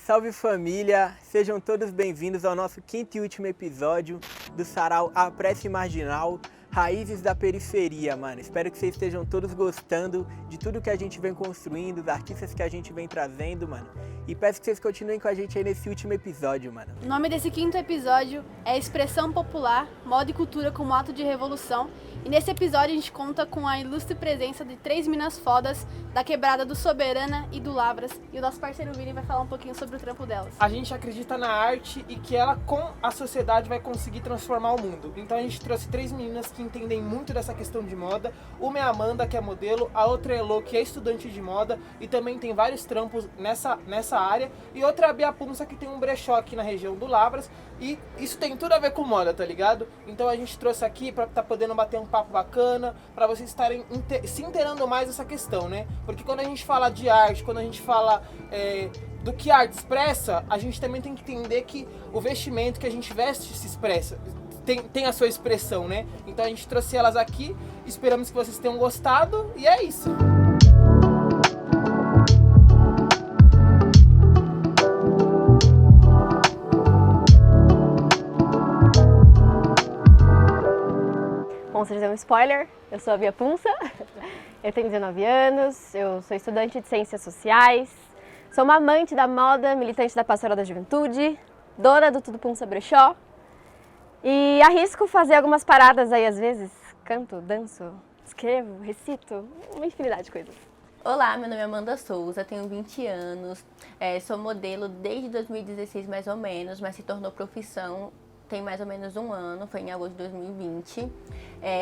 Salve família, sejam todos bem-vindos ao nosso quinto e último episódio do Sarau A Prece Marginal, Raízes da Periferia, mano. Espero que vocês estejam todos gostando de tudo que a gente vem construindo, dos artistas que a gente vem trazendo, mano. E peço que vocês continuem com a gente aí nesse último episódio, mano. O nome desse quinto episódio é Expressão Popular, Moda e Cultura como Ato de Revolução. E nesse episódio a gente conta com a ilustre presença de 3 minas fodas da quebrada do Soberana e do Lavras. E o nosso parceiro Vini vai falar um pouquinho sobre o trampo delas. A gente acredita na arte e que ela, com a sociedade, vai conseguir transformar o mundo. Então a gente trouxe 3 meninas que entendem muito dessa questão de moda. Uma é a Amanda, que é modelo, a outra é a Elô, que é estudante de moda e também tem vários trampos nessa área. E outra é a Bia Punça, que tem um brechó aqui na região do Lavras. E isso tem tudo a ver com moda, tá ligado? Então a gente trouxe aqui pra tá podendo bater um papo bacana, pra vocês estarem se inteirando mais dessa questão, né? Porque quando a gente fala de arte, quando a gente fala do que a arte expressa, a gente também tem que entender que o vestimento que a gente veste se expressa, tem a sua expressão, né? Então a gente trouxe elas aqui, esperamos que vocês tenham gostado e é isso. Bom, vocês um spoiler, eu sou a Bia Punça, eu tenho 19 anos, eu sou estudante de Ciências Sociais, sou uma amante da moda, militante da Pastoral da Juventude, dona do Tudo Punça Brechó e arrisco fazer algumas paradas aí às vezes, canto, danço, escrevo, recito, uma infinidade de coisas. Olá, meu nome é Amanda Souza, tenho 20 anos, sou modelo desde 2016 mais ou menos, mas se tornou profissão tem mais ou menos um ano, foi em agosto de 2020.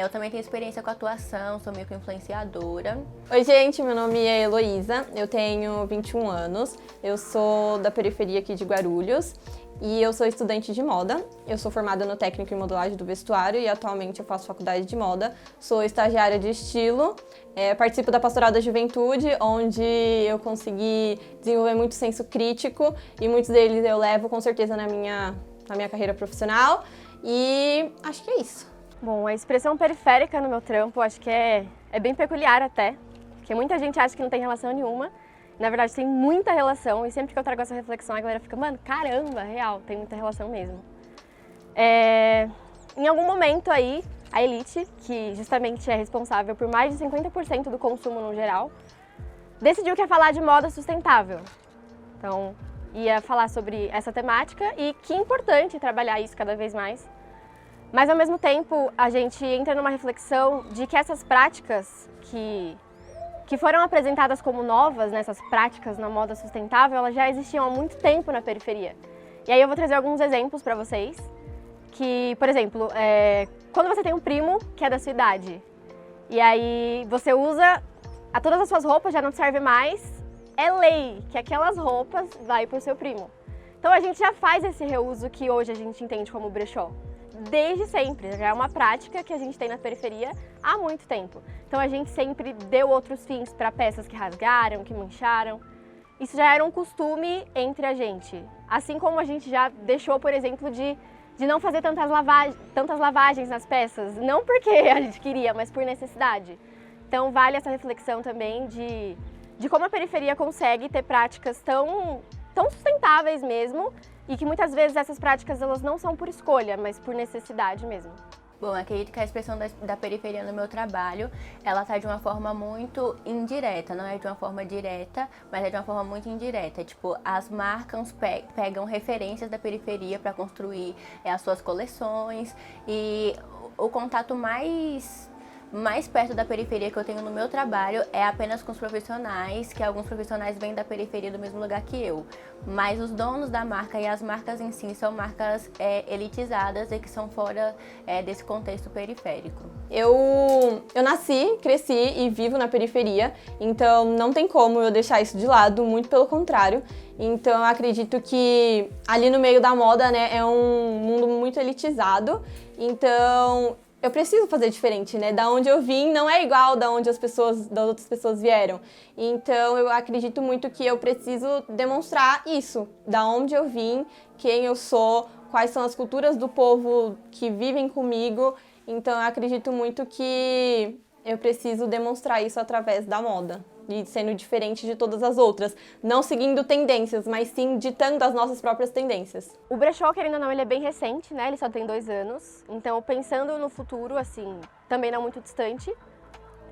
Eu também tenho experiência com atuação, sou meio que influenciadora. Oi gente, meu nome é Heloísa, eu tenho 21 anos, eu sou da periferia aqui de Guarulhos e eu sou estudante de moda. Eu sou formada no técnico em modelagem do vestuário e atualmente eu faço faculdade de moda. Sou estagiária de estilo, participo da Pastoral da Juventude, onde eu consegui desenvolver muito senso crítico e muitos deles eu levo com certeza na minha carreira profissional e acho que é isso. Bom, a expressão periférica no meu trampo acho que é bem peculiar até, porque muita gente acha que não tem relação nenhuma, na verdade tem muita relação e sempre que eu trago essa reflexão a galera fica, mano, caramba, real, tem muita relação mesmo. Em algum momento aí, a elite, que justamente é responsável por mais de 50% do consumo no geral, decidiu que ia falar de moda sustentável. Então, ia falar sobre essa temática e que é importante trabalhar isso cada vez mais. Mas, ao mesmo tempo, a gente entra numa reflexão de que essas práticas que foram apresentadas como novas, nessas práticas na moda sustentável, elas já existiam há muito tempo na periferia. E aí eu vou trazer alguns exemplos para vocês, que, por exemplo, quando você tem um primo que é da sua idade, e aí você usa, todas as suas roupas já não servem mais, é lei que aquelas roupas vai para o seu primo. Então a gente já faz esse reuso que hoje a gente entende como brechó. Desde sempre, já é uma prática que a gente tem na periferia há muito tempo. Então a gente sempre deu outros fins para peças que rasgaram, que mancharam. Isso já era um costume entre a gente. Assim como a gente já deixou, por exemplo, de não fazer tantas lavagens nas peças. Não porque a gente queria, mas por necessidade. Então vale essa reflexão também de como a periferia consegue ter práticas tão sustentáveis mesmo e que muitas vezes essas práticas elas não são por escolha, mas por necessidade mesmo. Bom, acredito que a expressão da periferia no meu trabalho, ela tá de uma forma muito indireta, não é de uma forma direta, mas é de uma forma muito indireta. Tipo, as marcas pegam referências da periferia para construir as suas coleções e o contato mais perto da periferia que eu tenho no meu trabalho é apenas com os profissionais, que alguns profissionais vêm da periferia do mesmo lugar que eu. Mas os donos da marca e as marcas em si são marcas elitizadas e que são fora desse contexto periférico. Eu nasci, cresci e vivo na periferia, então não tem como eu deixar isso de lado, muito pelo contrário. Então eu acredito que ali no meio da moda, né, é um mundo muito elitizado, então eu preciso fazer diferente, né? Da onde eu vim não é igual da onde das outras pessoas vieram. Então eu acredito muito que eu preciso demonstrar isso, da onde eu vim, quem eu sou, quais são as culturas do povo que vivem comigo. Então eu acredito muito que eu preciso demonstrar isso através da moda. e sendo diferente de todas as outras. Não seguindo tendências, mas sim ditando as nossas próprias tendências. O brechó, querendo ou não, ele é bem recente, né? Ele só tem 2 anos. Então, pensando no futuro, assim, também não muito distante,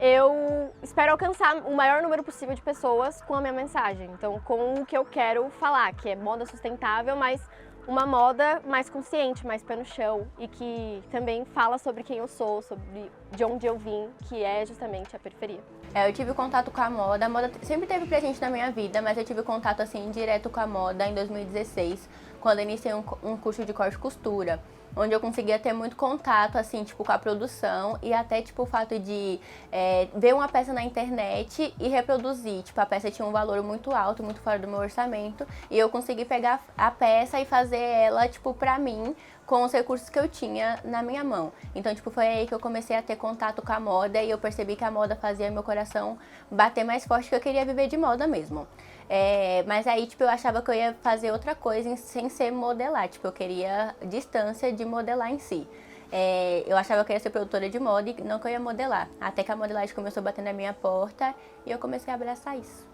eu espero alcançar o maior número possível de pessoas com a minha mensagem. Então, com o que eu quero falar, que é moda sustentável, mas uma moda mais consciente, mais pé no chão e que também fala sobre quem eu sou, sobre de onde eu vim, que é justamente a periferia. Eu tive contato com a moda sempre esteve presente na minha vida, mas eu tive contato assim direto com a moda em 2016, quando eu iniciei um curso de corte e costura, onde eu conseguia ter muito contato, assim, tipo, com a produção e até, tipo, o fato de ver uma peça na internet e reproduzir. Tipo, a peça tinha um valor muito alto, muito fora do meu orçamento, e eu consegui pegar a peça e fazer ela, tipo, pra mim, com os recursos que eu tinha na minha mão. Então, tipo, foi aí que eu comecei a ter contato com a moda e eu percebi que a moda fazia meu coração bater mais forte, que eu queria viver de moda mesmo. Mas aí, tipo, eu achava que eu ia fazer outra coisa sem ser modelar. Tipo, eu queria distância de modelar em si. Eu achava que eu ia ser produtora de moda e não que eu ia modelar. Até que a modelagem começou a bater na minha porta e eu comecei a abraçar isso.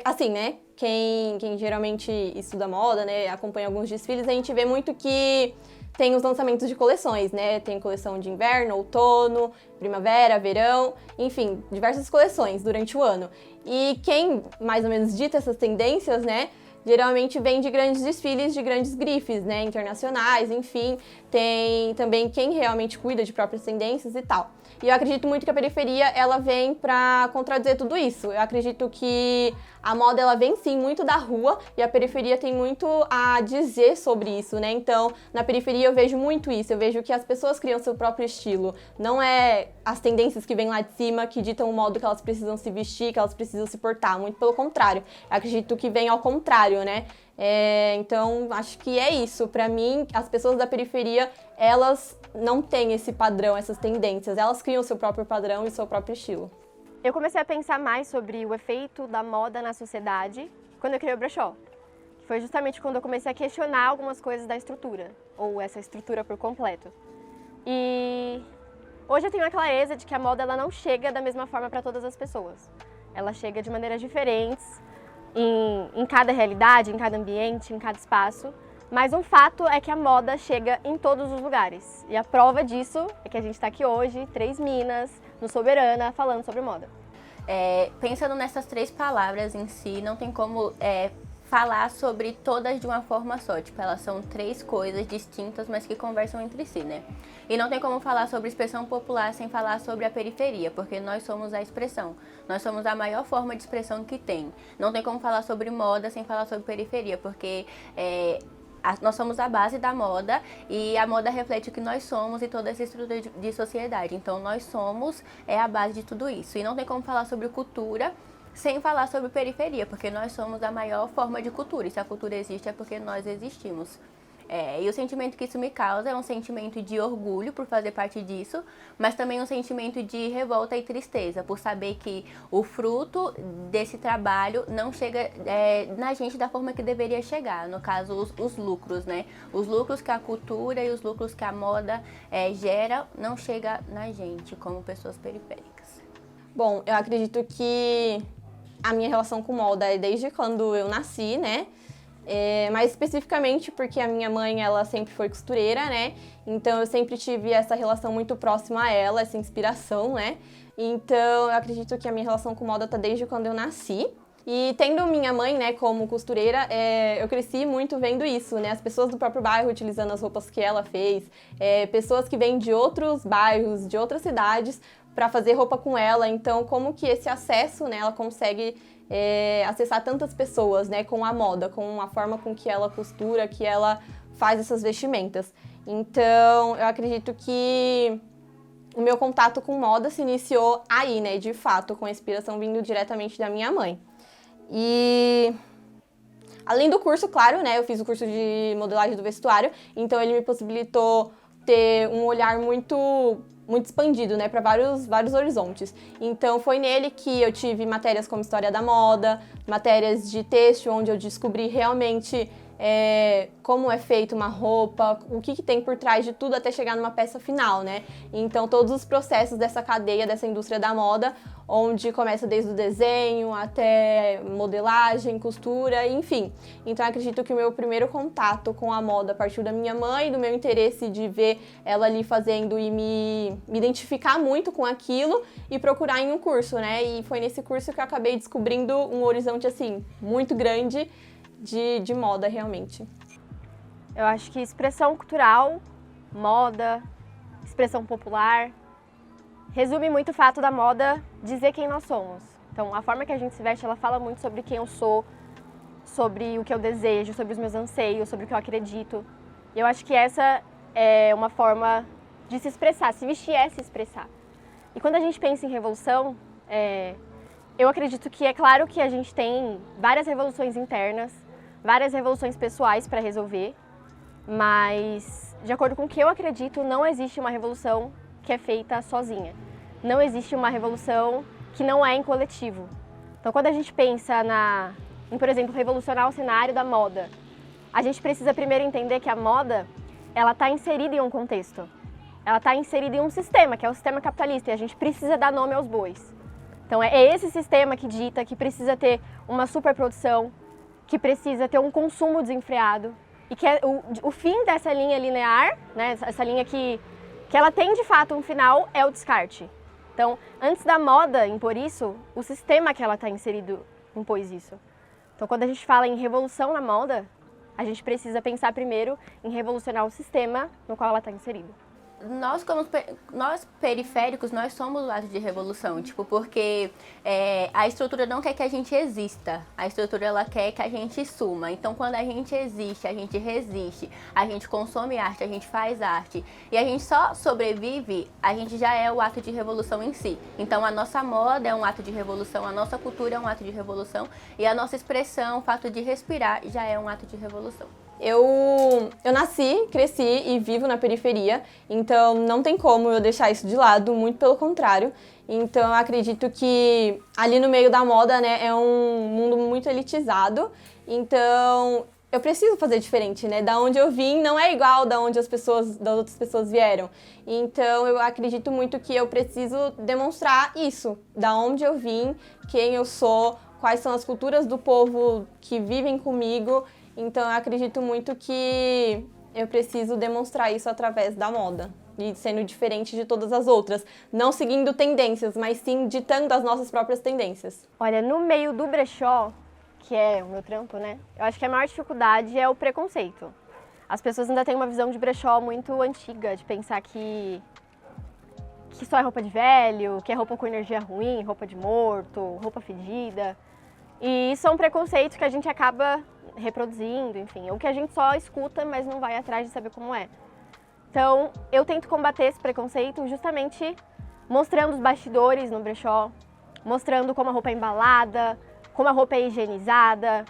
Assim, né? Quem geralmente estuda moda, né, acompanha alguns desfiles, a gente vê muito que tem os lançamentos de coleções, né? Tem coleção de inverno, outono, primavera, verão, enfim, diversas coleções durante o ano. E quem mais ou menos dita essas tendências, né, geralmente vem de grandes desfiles, de grandes grifes, né, internacionais, enfim. Tem também quem realmente cuida de próprias tendências e tal. E eu acredito muito que a periferia, ela vem pra contradizer tudo isso. Eu acredito que a moda, ela vem sim muito da rua e a periferia tem muito a dizer sobre isso, né? Então, na periferia eu vejo muito isso. Eu vejo que as pessoas criam seu próprio estilo. Não é as tendências que vêm lá de cima que ditam o modo que elas precisam se vestir, que elas precisam se portar. Muito pelo contrário. Eu acredito que vem ao contrário, né? Então, acho que é isso. Pra mim, as pessoas da periferia, elas não têm esse padrão, essas tendências. Elas criam o seu próprio padrão e o seu próprio estilo. Eu comecei a pensar mais sobre o efeito da moda na sociedade quando eu criei o brechó. Foi justamente quando eu comecei a questionar algumas coisas da estrutura, ou essa estrutura por completo. E hoje eu tenho a clareza de que a moda ela não chega da mesma forma para todas as pessoas. Ela chega de maneiras diferentes, em cada realidade, em cada ambiente, em cada espaço. Mas um fato é que a moda chega em todos os lugares. E a prova disso é que a gente está aqui hoje, 3 minas, no Soberana, falando sobre moda. Pensando nessas 3 palavras em si, não tem como falar sobre todas de uma forma só. Tipo, elas são 3 coisas distintas, mas que conversam entre si, né? E não tem como falar sobre expressão popular sem falar sobre a periferia, porque nós somos a expressão. Nós somos a maior forma de expressão que tem. Não tem como falar sobre moda sem falar sobre periferia, porque nós somos a base da moda e a moda reflete o que nós somos e toda essa estrutura de sociedade. Então, nós somos a base de tudo isso. E não tem como falar sobre cultura sem falar sobre periferia, porque nós somos a maior forma de cultura. E se a cultura existe é porque nós existimos. E o sentimento que isso me causa é um sentimento de orgulho por fazer parte disso, mas também um sentimento de revolta e tristeza por saber que o fruto desse trabalho não chega na gente da forma que deveria chegar. No caso, os lucros, né? Os lucros que a cultura e os lucros que a moda gera não chega na gente como pessoas periféricas. Bom, eu acredito que a minha relação com moda é desde quando eu nasci, né? Mais especificamente porque a minha mãe, ela sempre foi costureira, né? Então eu sempre tive essa relação muito próxima a ela, essa inspiração, né? Então eu acredito que a minha relação com moda tá desde quando eu nasci. E tendo minha mãe, né, como costureira, eu cresci muito vendo isso, né? As pessoas do próprio bairro utilizando as roupas que ela fez, pessoas que vêm de outros bairros, de outras cidades, para fazer roupa com ela. Então, como que esse acesso, né, ela consegue acessar tantas pessoas, né, com a moda, com a forma com que ela costura, que ela faz essas vestimentas. Então, eu acredito que o meu contato com moda se iniciou aí, né, de fato, com a inspiração vindo diretamente da minha mãe. E além do curso, claro, né, eu fiz o curso de modelagem do vestuário, então ele me possibilitou ter um olhar muito expandido, né, para vários horizontes. Então foi nele que eu tive matérias como história da moda, matérias de texto, onde eu descobri realmente como é feita uma roupa, o que tem por trás de tudo até chegar numa peça final, né? Então, todos os processos dessa cadeia, dessa indústria da moda, onde começa desde o desenho até modelagem, costura, enfim. Então, acredito que o meu primeiro contato com a moda partiu da minha mãe, do meu interesse de ver ela ali fazendo e me identificar muito com aquilo e procurar em um curso, né? E foi nesse curso que eu acabei descobrindo um horizonte, assim, muito grande de moda, realmente. Eu acho que expressão cultural, moda, expressão popular, resume muito o fato da moda dizer quem nós somos. Então, a forma que a gente se veste, ela fala muito sobre quem eu sou, sobre o que eu desejo, sobre os meus anseios, sobre o que eu acredito. E eu acho que essa é uma forma de se expressar, se vestir é se expressar. E quando a gente pensa em revolução, eu acredito que é claro que a gente tem várias revoluções internas, várias revoluções pessoais para resolver, mas, de acordo com o que eu acredito, não existe uma revolução que é feita sozinha. Não existe uma revolução que não é em coletivo. Então, quando a gente pensa em, por exemplo, revolucionar o cenário da moda, a gente precisa primeiro entender que a moda, ela está inserida em um contexto. Ela está inserida em um sistema, que é o sistema capitalista, e a gente precisa dar nome aos bois. Então, é esse sistema que dita que precisa ter uma superprodução, que precisa ter um consumo desenfreado, e que o fim dessa linha linear, né, essa linha que ela tem de fato um final, é o descarte. Então, antes da moda impor isso, o sistema que ela está inserido impôs isso. Então, quando a gente fala em revolução na moda, a gente precisa pensar primeiro em revolucionar o sistema no qual ela está inserida. Nós periféricos, nós somos o ato de revolução, tipo, porque a estrutura não quer que a gente exista, a estrutura ela quer que a gente suma. Então, quando a gente existe, a gente resiste, a gente consome arte, a gente faz arte e a gente só sobrevive, a gente já é o ato de revolução em si. Então, a nossa moda é um ato de revolução, a nossa cultura é um ato de revolução e a nossa expressão, o fato de respirar, já é um ato de revolução. Eu nasci, cresci e vivo na periferia, então não tem como eu deixar isso de lado, muito pelo contrário. Então eu acredito que ali no meio da moda, né, é um mundo muito elitizado, então eu preciso fazer diferente, né? Da onde eu vim não é igual da onde das outras pessoas vieram. Então eu acredito muito que eu preciso demonstrar isso, da onde eu vim, quem eu sou, quais são as culturas do povo que vivem comigo. Então, eu acredito muito que eu preciso demonstrar isso através da moda, e sendo diferente de todas as outras. Não seguindo tendências, mas sim ditando as nossas próprias tendências. Olha, no meio do brechó, que é o meu trampo, né? Eu acho que a maior dificuldade é o preconceito. As pessoas ainda têm uma visão de brechó muito antiga, de pensar que só é roupa de velho, que é roupa com energia ruim, roupa de morto, roupa fedida. E isso é um preconceito que a gente acaba reproduzindo, enfim, ou que a gente só escuta, mas não vai atrás de saber como é. Então, eu tento combater esse preconceito justamente mostrando os bastidores no brechó, mostrando como a roupa é embalada, como a roupa é higienizada,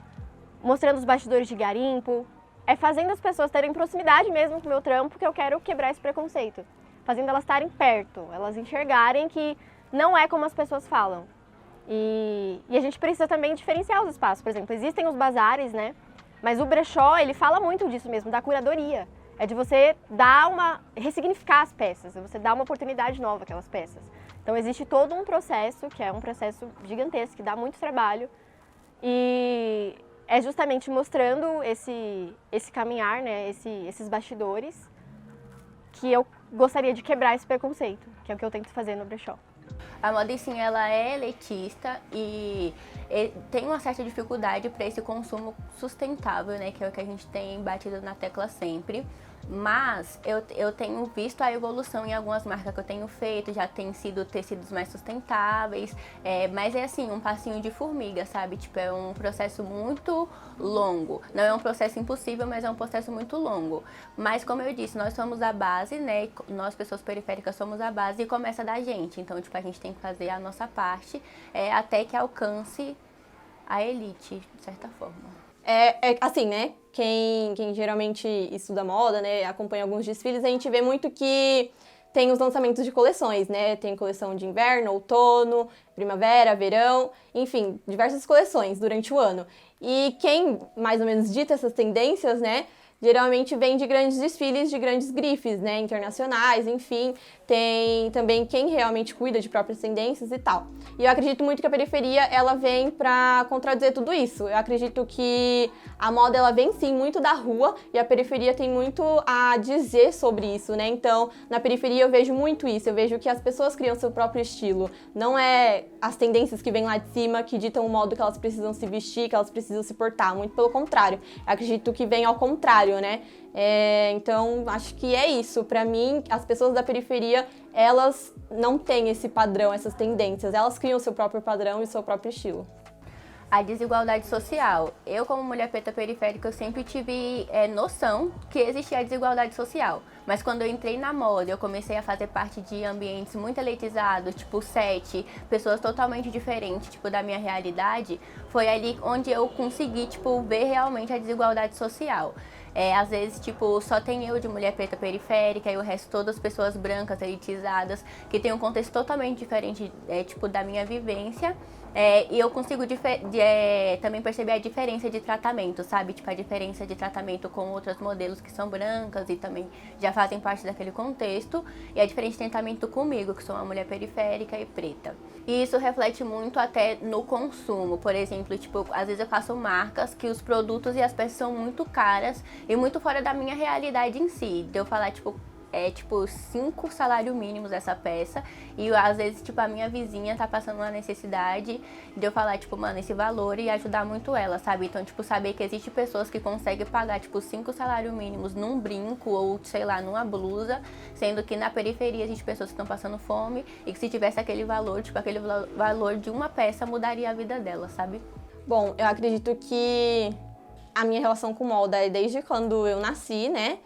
mostrando os bastidores de garimpo. É fazendo as pessoas terem proximidade mesmo com o meu trampo que eu quero quebrar esse preconceito. Fazendo elas estarem perto, elas enxergarem que não é como as pessoas falam. E a gente precisa também diferenciar os espaços. Por exemplo, existem os bazares, né? Mas o brechó, ele fala muito disso mesmo, da curadoria. É de você ressignificar as peças, é você dar uma oportunidade nova àquelas peças. Então existe todo um processo, que é um processo gigantesco, que dá muito trabalho. E é justamente mostrando esse caminhar, né? Esses bastidores, que eu gostaria de quebrar esse preconceito, que é o que eu tento fazer no brechó. A moda, sim, ela é elitista e tem uma certa dificuldade para esse consumo sustentável, né, que é o que a gente tem batido na tecla sempre. Mas eu tenho visto a evolução em algumas marcas que eu tenho feito, já tem sido tecidos mais sustentáveis, mas é assim, um passinho de formiga, sabe? Tipo, é um processo muito longo. Não é um processo impossível, mas é um processo muito longo. Mas, como eu disse, nós somos a base, né? Nós, pessoas periféricas, somos a base e começa da gente. Então, tipo, a gente tem que fazer a nossa parte até que alcance a elite, de certa forma. Assim, né? Quem geralmente estuda moda, né, acompanha alguns desfiles, a gente vê muito que tem os lançamentos de coleções, né? Tem coleção de inverno, outono, primavera, verão, enfim, diversas coleções durante o ano. E quem mais ou menos dita essas tendências, né, geralmente vem de grandes desfiles, de grandes grifes, né, internacionais, enfim, tem também quem realmente cuida de próprias tendências e tal. E eu acredito muito que a periferia, ela vem para contradizer tudo isso. Eu acredito que a moda, ela vem sim muito da rua e a periferia tem muito a dizer sobre isso, né? Então, na periferia eu vejo muito isso, eu vejo que as pessoas criam seu próprio estilo. Não é as tendências que vêm lá de cima que ditam o modo que elas precisam se vestir, que elas precisam se portar, muito pelo contrário. Eu acredito que vem ao contrário, né? Então, acho que é isso. Para mim, as pessoas da periferia, elas não têm esse padrão, essas tendências. Elas criam o seu próprio padrão e o seu próprio estilo. A desigualdade social. Eu, como mulher preta periférica, eu sempre tive noção que existia a desigualdade social. Mas quando eu entrei na moda, eu comecei a fazer parte de ambientes muito elitizados, tipo set, pessoas totalmente diferentes, tipo, da minha realidade, foi ali onde eu consegui, tipo, ver realmente a desigualdade social. Às vezes, tipo, só tem eu de mulher preta periférica e o resto todas pessoas brancas, elitizadas, que tem um contexto totalmente diferente, tipo, da minha vivência. E eu consigo também perceber a diferença de tratamento, sabe? Tipo, a diferença de tratamento com outros modelos que são brancas e também já fazem parte daquele contexto. E a diferença de tratamento comigo, que sou uma mulher periférica e preta. E isso reflete muito até no consumo. Por exemplo, tipo, às vezes eu faço marcas que os produtos e as peças são muito caras e muito fora da minha realidade em si. De eu falar, tipo, 5 salários mínimos essa peça e às vezes, tipo, a minha vizinha tá passando uma necessidade de eu falar, tipo, mano, esse valor e ajudar muito ela, sabe? Então, tipo, saber que existe pessoas que conseguem pagar, tipo, 5 salários mínimos num brinco ou, sei lá, numa blusa, sendo que na periferia existe pessoas que estão passando fome e que se tivesse aquele valor, tipo, aquele valor de uma peça mudaria a vida dela, sabe? Bom, eu acredito que a minha relação com moda é desde quando eu nasci, né?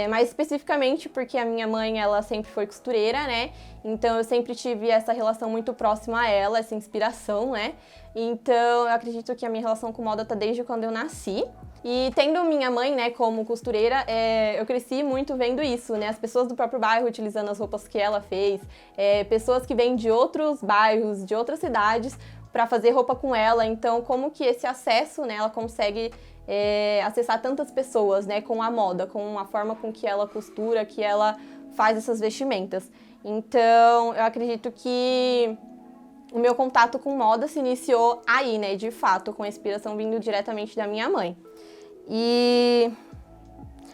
Mais especificamente porque a minha mãe, ela sempre foi costureira, né? Então eu sempre tive essa relação muito próxima a ela, essa inspiração, né? Então eu acredito que a minha relação com moda tá desde quando eu nasci. E tendo minha mãe, né, como costureira, eu cresci muito vendo isso, né? As pessoas do próprio bairro utilizando as roupas que ela fez, pessoas que vêm de outros bairros, de outras cidades, para fazer roupa com ela. Então, como que esse acesso, né, ela consegue acessar tantas pessoas, né, com a moda, com a forma com que ela costura, que ela faz essas vestimentas. Então, eu acredito que o meu contato com moda se iniciou aí, né, de fato, com a inspiração vindo diretamente da minha mãe. E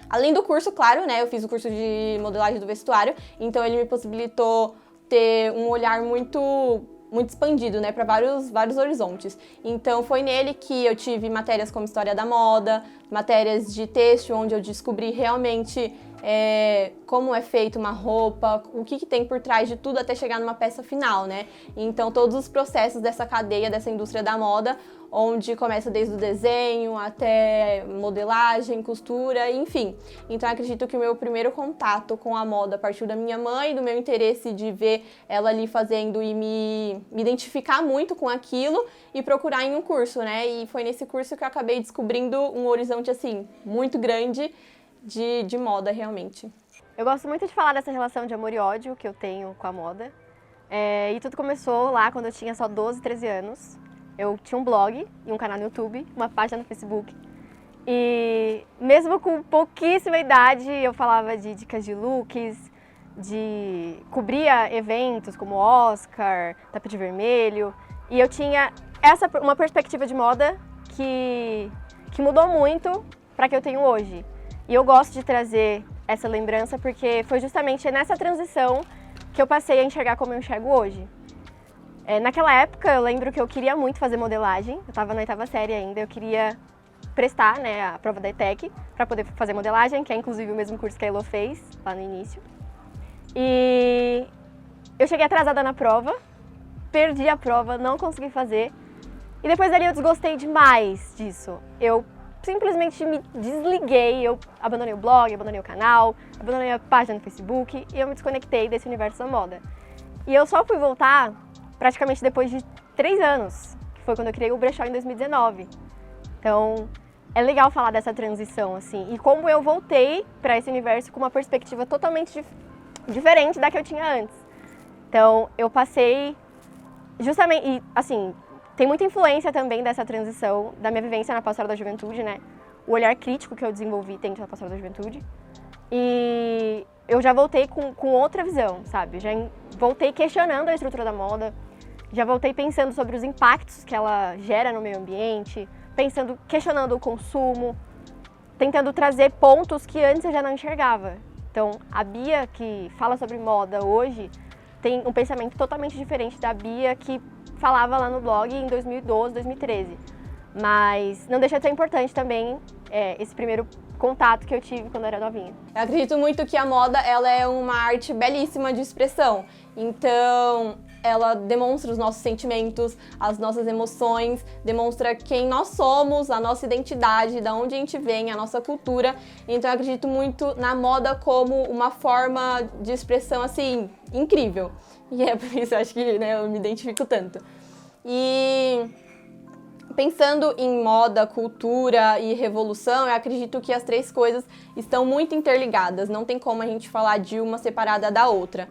além do curso, claro, né, eu fiz o curso de modelagem do vestuário, então ele me possibilitou ter um olhar muito expandido, né, para vários horizontes. Então foi nele que eu tive matérias como história da moda, matérias de têxtil, onde eu descobri realmente como é feita uma roupa, o que tem por trás de tudo até chegar numa peça final, né? Então todos os processos dessa cadeia, dessa indústria da moda, onde começa desde o desenho até modelagem, costura, enfim. Então eu acredito que o meu primeiro contato com a moda partiu da minha mãe, do meu interesse de ver ela ali fazendo e me identificar muito com aquilo e procurar em um curso, né? E foi nesse curso que eu acabei descobrindo um horizonte, assim, muito grande de moda, realmente. Eu gosto muito de falar dessa relação de amor e ódio que eu tenho com a moda. E tudo começou lá quando eu tinha só 12, 13 anos. Eu tinha um blog e um canal no YouTube, uma página no Facebook. E mesmo com pouquíssima idade, eu falava de dicas de looks, cobria eventos como Oscar, Tapete Vermelho. E eu tinha uma perspectiva de moda que mudou muito para que eu tenho hoje. E eu gosto de trazer essa lembrança porque foi justamente nessa transição que eu passei a enxergar como eu enxergo hoje. Naquela época, eu lembro que eu queria muito fazer modelagem. Eu estava na 8ª série ainda, eu queria prestar, né, a prova da ETEC para poder fazer modelagem, que é inclusive o mesmo curso que a Elo fez lá no início. E eu cheguei atrasada na prova, perdi a prova, não consegui fazer. E depois dali eu desgostei demais disso. Eu simplesmente me desliguei, eu abandonei o blog, abandonei o canal, abandonei a página no Facebook e eu me desconectei desse universo da moda. E eu só fui voltar praticamente depois de 3 anos, que foi quando eu criei o Brechó em 2019. Então, é legal falar dessa transição, assim, e como eu voltei para esse universo com uma perspectiva totalmente diferente da que eu tinha antes. Então, eu passei justamente, e assim, tem muita influência também dessa transição, da minha vivência na Pastoral da Juventude, né? O olhar crítico que eu desenvolvi dentro da Pastoral da Juventude. E eu já voltei com outra visão, sabe? Já voltei questionando a estrutura da moda, já voltei pensando sobre os impactos que ela gera no meio ambiente, questionando o consumo, tentando trazer pontos que antes eu já não enxergava. Então, a Bia, que fala sobre moda hoje, tem um pensamento totalmente diferente da Bia que falava lá no blog em 2012, 2013. Mas não deixa de ser importante também esse primeiro contato que eu tive quando eu era novinha. Eu acredito muito que a moda ela é uma arte belíssima de expressão. Então, ela demonstra os nossos sentimentos, as nossas emoções, demonstra quem nós somos, a nossa identidade, de onde a gente vem, a nossa cultura. Então, eu acredito muito na moda como uma forma de expressão, assim, incrível. E é por isso, eu acho que eu me identifico tanto. E pensando em moda, cultura e revolução, eu acredito que as três coisas estão muito interligadas. Não tem como a gente falar de uma separada da outra.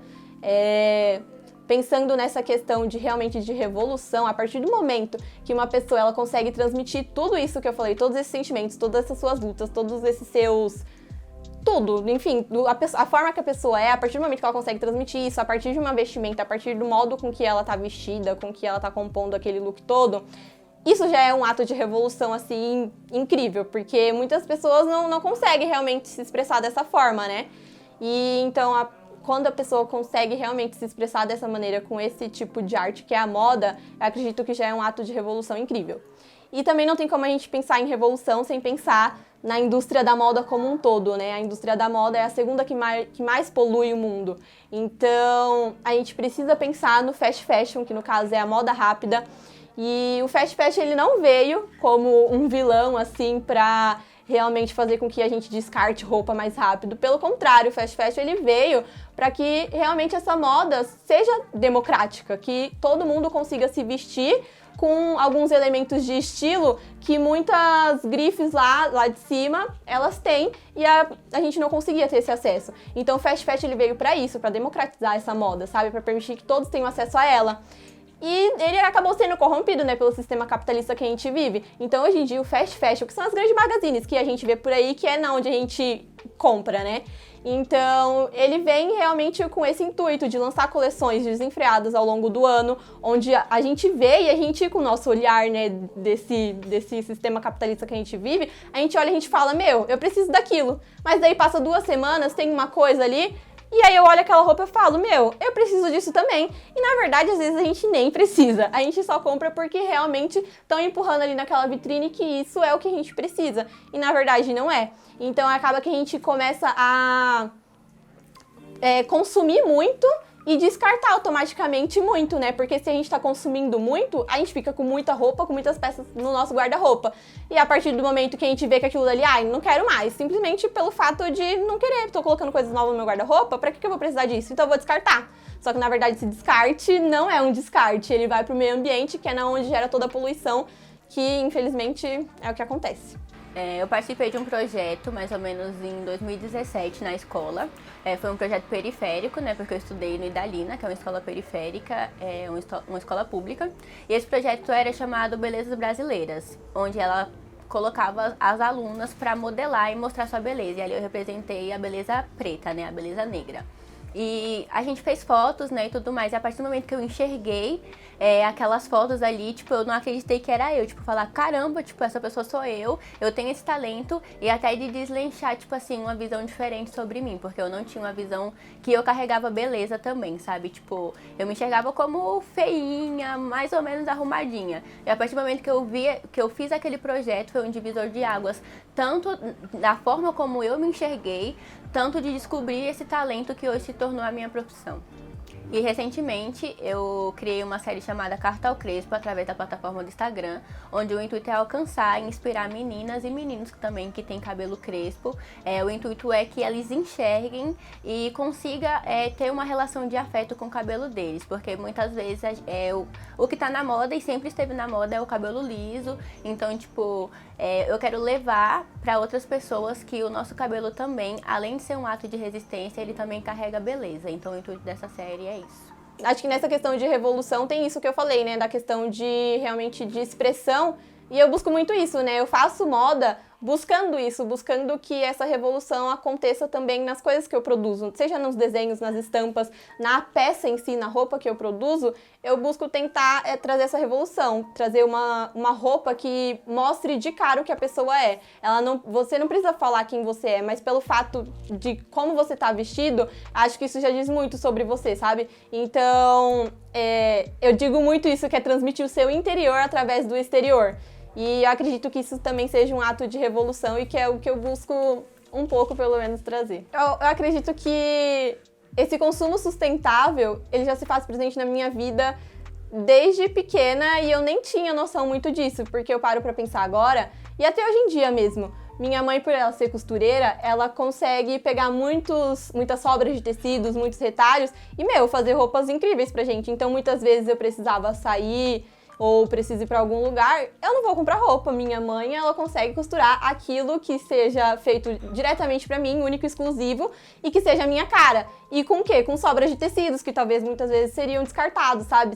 Pensando nessa questão de realmente de revolução, a partir do momento que uma pessoa ela consegue transmitir tudo isso que eu falei, todos esses sentimentos, todas essas suas lutas, todos esses seus... tudo, enfim, a forma que a pessoa é, a partir do momento que ela consegue transmitir isso, a partir de uma vestimenta, a partir do modo com que ela tá vestida, com que ela tá compondo aquele look todo, isso já é um ato de revolução, assim, incrível, porque muitas pessoas não conseguem realmente se expressar dessa forma, né? E então, quando a pessoa consegue realmente se expressar dessa maneira, com esse tipo de arte que é a moda, eu acredito que já é um ato de revolução incrível. E também não tem como a gente pensar em revolução sem pensar na indústria da moda como um todo, né? A indústria da moda é a segunda que mais polui o mundo. Então, a gente precisa pensar no fast fashion, que no caso é a moda rápida. E o fast fashion, ele não veio como um vilão, assim, pra realmente fazer com que a gente descarte roupa mais rápido. Pelo contrário, o fast fashion, ele veio para que realmente essa moda seja democrática, que todo mundo consiga se vestir com alguns elementos de estilo que muitas grifes lá de cima, elas têm e a gente não conseguia ter esse acesso. Então o fast fashion ele veio para isso, para democratizar essa moda, sabe? Para permitir que todos tenham acesso a ela. E ele acabou sendo corrompido, né, pelo sistema capitalista que a gente vive. Então hoje em dia o fast fashion, que são as grandes magazines que a gente vê por aí, que é na onde a gente compra, né? Então, ele vem realmente com esse intuito de lançar coleções desenfreadas ao longo do ano, onde a gente vê e a gente, com o nosso olhar, né, desse sistema capitalista que a gente vive, a gente olha e a gente fala, eu preciso daquilo. Mas daí passa 2 semanas, tem uma coisa ali, e aí eu olho aquela roupa e falo, eu preciso disso também. E na verdade, às vezes a gente nem precisa. A gente só compra porque realmente estão empurrando ali naquela vitrine que isso é o que a gente precisa. E na verdade não é. Então acaba que a gente começa a consumir muito e descartar automaticamente muito, né? Porque se a gente tá consumindo muito, a gente fica com muita roupa, com muitas peças no nosso guarda-roupa. E a partir do momento que a gente vê que aquilo ali, não quero mais, simplesmente pelo fato de não querer, tô colocando coisas novas no meu guarda-roupa, pra que eu vou precisar disso? Então eu vou descartar. Só que na verdade esse descarte não é um descarte, ele vai pro meio ambiente, que é na onde gera toda a poluição, que infelizmente é o que acontece. Eu participei de um projeto, mais ou menos em 2017, na escola. Foi um projeto periférico, né, porque eu estudei no Idalina, que é uma escola periférica, uma escola pública. E esse projeto era chamado Belezas Brasileiras, onde ela colocava as alunas para modelar e mostrar sua beleza. E ali eu representei a beleza preta, né, a beleza negra. E a gente fez fotos, né, e tudo mais. E a partir do momento que eu enxerguei aquelas fotos ali, eu não acreditei que era eu. Falar, caramba, essa pessoa sou eu tenho esse talento. E até de deslanchar, uma visão diferente sobre mim. Porque eu não tinha uma visão que eu carregava beleza também, sabe? Eu me enxergava como feinha, mais ou menos arrumadinha. E a partir do momento que eu fiz aquele projeto, foi um divisor de águas. Tanto da forma como eu me enxerguei, tanto de descobrir esse talento que hoje se tornou a minha profissão. E recentemente eu criei uma série chamada Carta ao Crespo através da plataforma do Instagram, onde o intuito é alcançar e inspirar meninas e meninos que têm cabelo crespo. O intuito é que eles enxerguem e consigam ter uma relação de afeto com o cabelo deles, porque muitas vezes o que está na moda e sempre esteve na moda é o cabelo liso. Então, eu quero levar para outras pessoas que o nosso cabelo também, além de ser um ato de resistência, ele também carrega beleza. Então o intuito dessa série é isso. acho que nessa questão de revolução tem isso que eu falei, né? Da questão de realmente de expressão. E eu busco muito isso, né? Eu faço moda buscando isso, buscando que essa revolução aconteça também nas coisas que eu produzo, seja nos desenhos, nas estampas, na peça em si, na roupa que eu produzo, eu busco tentar trazer essa revolução, trazer uma roupa que mostre de cara o que a pessoa é. Você não precisa falar quem você é, mas pelo fato de como você tá vestido, acho que isso já diz muito sobre você, sabe? Então, eu digo muito isso, que é transmitir o seu interior através do exterior. E eu acredito que isso também seja um ato de revolução e que é o que eu busco um pouco, pelo menos, trazer. Eu acredito que esse consumo sustentável, ele já se faz presente na minha vida desde pequena e eu nem tinha noção muito disso, porque eu paro pra pensar agora, e até hoje em dia mesmo. Minha mãe, por ela ser costureira, ela consegue pegar muitas sobras de tecidos, muitos retalhos e, fazer roupas incríveis pra gente. Então, muitas vezes eu precisava sair ou preciso ir para algum lugar, eu não vou comprar roupa. Minha mãe, ela consegue costurar aquilo que seja feito diretamente para mim, único e exclusivo, e que seja a minha cara. E com o quê? Com sobras de tecidos, que talvez muitas vezes seriam descartados, sabe?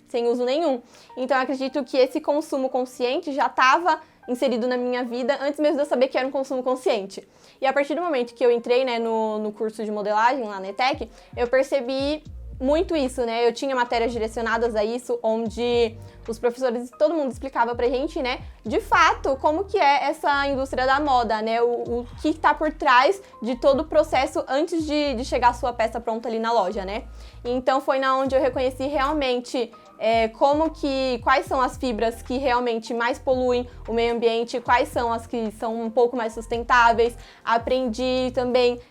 Sem uso nenhum. Então eu acredito que esse consumo consciente já estava inserido na minha vida antes mesmo de eu saber que era um consumo consciente. E a partir do momento que eu entrei, né, no curso de modelagem lá na ETEC, eu percebi muito isso, né? Eu tinha matérias direcionadas a isso, onde os professores, todo mundo explicava pra gente, né, de fato, como que é essa indústria da moda, né? O que tá por trás de todo o processo antes de chegar a sua peça pronta ali na loja, né? Então foi na onde eu reconheci realmente quais são as fibras que realmente mais poluem o meio ambiente, quais são as que são um pouco mais sustentáveis. Aprendi também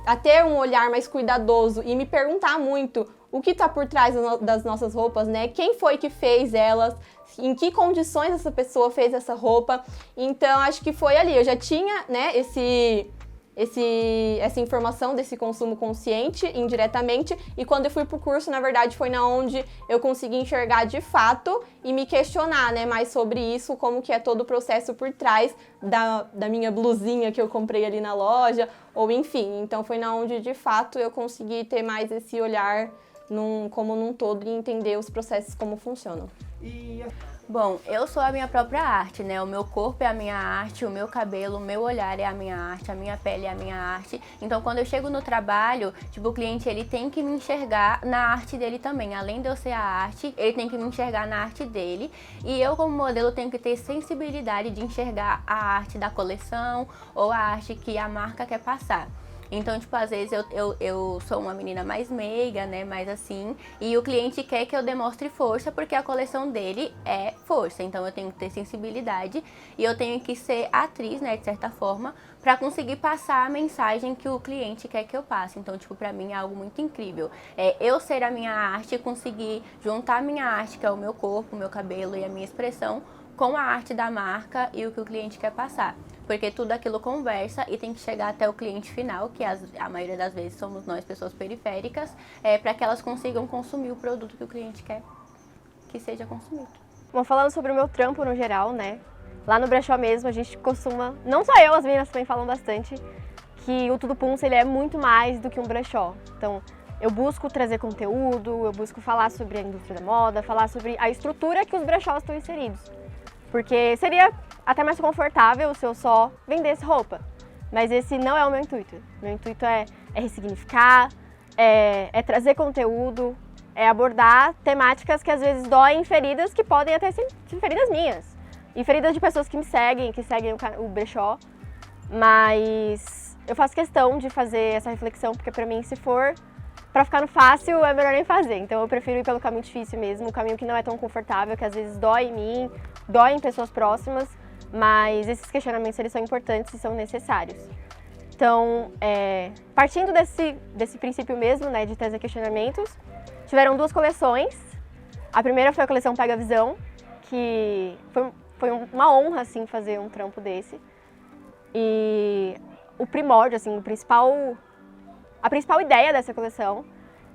a ter um olhar mais cuidadoso e me perguntar muito o que está por trás das nossas roupas, né? Quem foi que fez elas? Em que condições essa pessoa fez essa roupa? Então, acho que foi ali. Eu já tinha, né, essa informação desse consumo consciente indiretamente, e quando eu fui pro curso, na verdade, foi na onde eu consegui enxergar de fato e me questionar, né, mais sobre isso, como que é todo o processo por trás da minha blusinha que eu comprei ali na loja, ou enfim. Então foi na onde de fato eu consegui ter mais esse olhar como num todo e entender os processos como funcionam. Bom, eu sou a minha própria arte, né? O meu corpo é a minha arte, o meu cabelo, o meu olhar é a minha arte, a minha pele é a minha arte. Então, quando eu chego no trabalho, o cliente, ele tem que me enxergar na arte dele também. Além de eu ser a arte, ele tem que me enxergar na arte dele. E eu, como modelo, tenho que ter sensibilidade de enxergar a arte da coleção ou a arte que a marca quer passar. Então, às vezes eu sou uma menina mais meiga, né, mais assim, e o cliente quer que eu demonstre força porque a coleção dele é força. Então, eu tenho que ter sensibilidade e eu tenho que ser atriz, né, de certa forma, para conseguir passar a mensagem que o cliente quer que eu passe. Então, pra mim é algo muito incrível. Eu ser a minha arte e conseguir juntar a minha arte, que é o meu corpo, o meu cabelo e a minha expressão, com a arte da marca e o que o cliente quer passar. Porque tudo aquilo conversa e tem que chegar até o cliente final, que a maioria das vezes somos nós, pessoas periféricas, para que elas consigam consumir o produto que o cliente quer que seja consumido. Bom, falando sobre o meu trampo no geral, né? Lá no brechó mesmo, a gente costuma, não só eu, as meninas também falam bastante, que o Tudo Punça, ele é muito mais do que um brechó. Então, eu busco trazer conteúdo, eu busco falar sobre a indústria da moda, falar sobre a estrutura que os brechós estão inseridos. Porque seria até mais confortável se eu só vendesse roupa. Mas esse não é o meu intuito. Meu intuito é ressignificar, é trazer conteúdo, é abordar temáticas que às vezes doem feridas que podem até ser feridas minhas. E feridas de pessoas que me seguem, que seguem o brechó. Mas eu faço questão de fazer essa reflexão, porque pra mim, se for pra ficar no fácil, é melhor nem fazer. Então eu prefiro ir pelo caminho difícil mesmo, o caminho que não é tão confortável, que às vezes dói em mim, dói em pessoas próximas, mas esses questionamentos, eles são importantes e são necessários. Então, partindo desse princípio mesmo, né, de trazer questionamentos, tiveram 2 coleções. A primeira foi a coleção Pega a Visão, que foi uma honra, assim, fazer um trampo desse. E o primórdio, assim, a principal ideia dessa coleção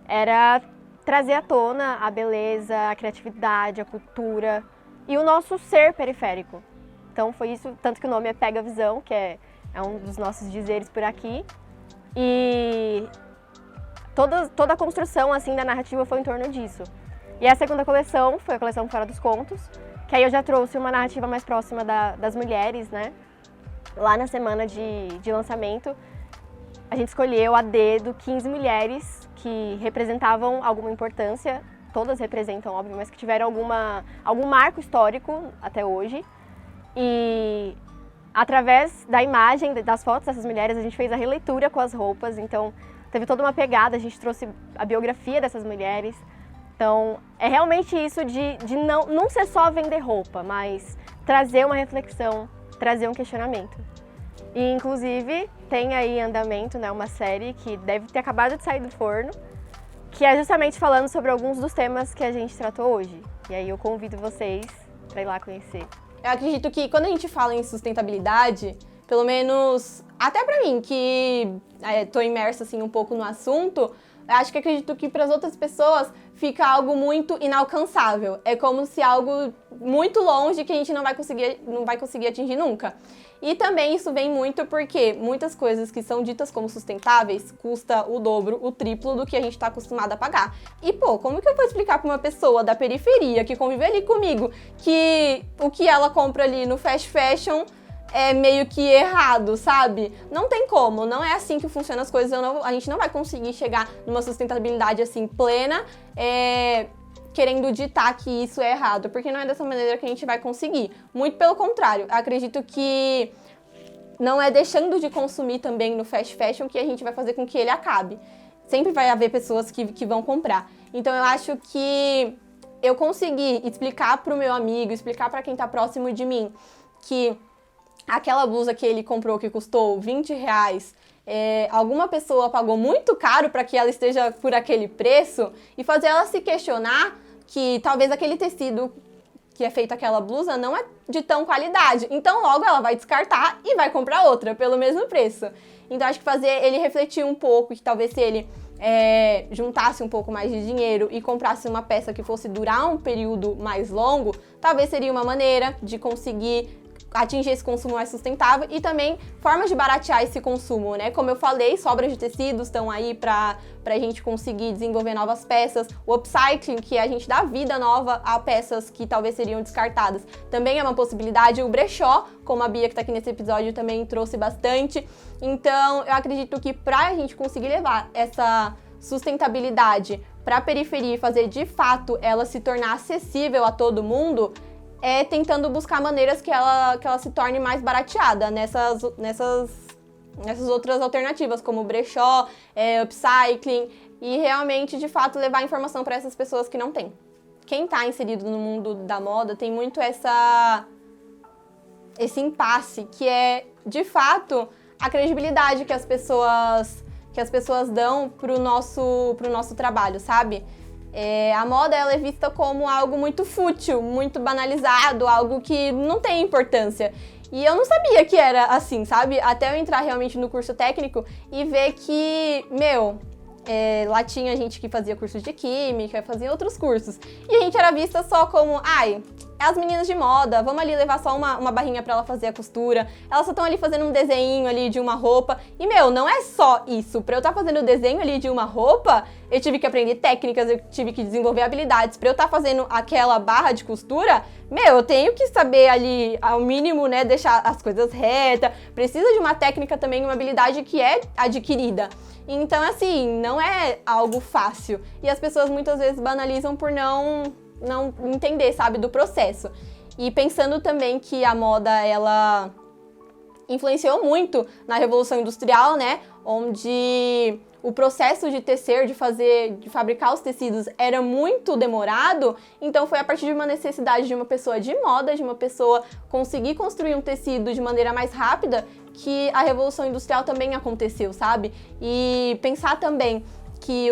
era trazer à tona a beleza, a criatividade, a cultura e o nosso ser periférico. Então foi isso, tanto que o nome é Pega a Visão, que é um dos nossos dizeres por aqui. E toda a construção assim da narrativa foi em torno disso. E a segunda coleção foi a coleção Fora dos Contos, que aí eu já trouxe uma narrativa mais próxima das mulheres, né? Lá na semana de lançamento, a gente escolheu a dedo 15 mulheres que representavam alguma importância, todas representam, óbvio, mas que tiveram algum marco histórico até hoje. E através da imagem, das fotos dessas mulheres, a gente fez a releitura com as roupas, então teve toda uma pegada, a gente trouxe a biografia dessas mulheres. Então, é realmente isso de não ser só vender roupa, mas trazer uma reflexão, trazer um questionamento. E, inclusive, tem aí em andamento, né, uma série que deve ter acabado de sair do forno, que é justamente falando sobre alguns dos temas que a gente tratou hoje. E aí eu convido vocês para ir lá conhecer. Eu acredito que quando a gente fala em sustentabilidade, pelo menos até pra mim, que tô imersa assim um pouco no assunto, acredito que para as outras pessoas fica algo muito inalcançável. É como se algo muito longe que a gente não vai conseguir atingir nunca. E também isso vem muito porque muitas coisas que são ditas como sustentáveis custa o dobro, o triplo do que a gente está acostumado a pagar. E como que eu vou explicar para uma pessoa da periferia que convive ali comigo que o que ela compra ali no fast fashion é meio que errado, sabe? Não tem como, não é assim que funcionam as coisas, a gente não vai conseguir chegar numa sustentabilidade assim plena, querendo ditar que isso é errado, porque não é dessa maneira que a gente vai conseguir. Muito pelo contrário, acredito que não é deixando de consumir também no fast fashion que a gente vai fazer com que ele acabe. Sempre vai haver pessoas que vão comprar. Então eu acho que eu consegui explicar pro meu amigo, explicar para quem tá próximo de mim, que aquela blusa que ele comprou que custou R$20, alguma pessoa pagou muito caro para que ela esteja por aquele preço, e fazer ela se questionar que talvez aquele tecido que é feito aquela blusa não é de tão qualidade. Então logo ela vai descartar e vai comprar outra pelo mesmo preço. Então acho que fazer ele refletir um pouco, que talvez se ele juntasse um pouco mais de dinheiro e comprasse uma peça que fosse durar um período mais longo, talvez seria uma maneira de conseguir atingir esse consumo mais sustentável e também formas de baratear esse consumo, né? Como eu falei, sobras de tecidos estão aí pra gente conseguir desenvolver novas peças. O upcycling, que é a gente dá vida nova a peças que talvez seriam descartadas, também é uma possibilidade. O brechó, como a Bia que tá aqui nesse episódio também trouxe bastante. Então, eu acredito que pra gente conseguir levar essa sustentabilidade pra periferia e fazer de fato ela se tornar acessível a todo mundo, tentando buscar maneiras que ela se torne mais barateada nessas outras alternativas, como brechó, upcycling, e realmente, de fato, levar informação para essas pessoas que não têm. Quem está inserido no mundo da moda tem muito esse impasse, que é, de fato, a credibilidade que as pessoas dão pro nosso trabalho, sabe? A moda ela é vista como algo muito fútil, muito banalizado, algo que não tem importância. E eu não sabia que era assim, sabe? Até eu entrar realmente no curso técnico e ver que, lá tinha gente que fazia cursos de química, fazia outros cursos. E a gente era vista só como, as meninas de moda, vamos ali levar só uma barrinha pra ela fazer a costura. Elas só estão ali fazendo um desenho ali de uma roupa. E, não é só isso. Pra eu estar fazendo o desenho ali de uma roupa, eu tive que aprender técnicas, eu tive que desenvolver habilidades. Pra eu estar fazendo aquela barra de costura, eu tenho que saber ali, ao mínimo, né, deixar as coisas retas. Precisa de uma técnica também, uma habilidade que é adquirida. Então, assim, não é algo fácil. E as pessoas muitas vezes banalizam por não entender, sabe, do processo. E pensando também que a moda, ela influenciou muito na Revolução Industrial, né, onde o processo de tecer, de fabricar os tecidos era muito demorado, então foi a partir de uma necessidade de uma pessoa de moda, de uma pessoa conseguir construir um tecido de maneira mais rápida, que a Revolução Industrial também aconteceu, sabe? E pensar também que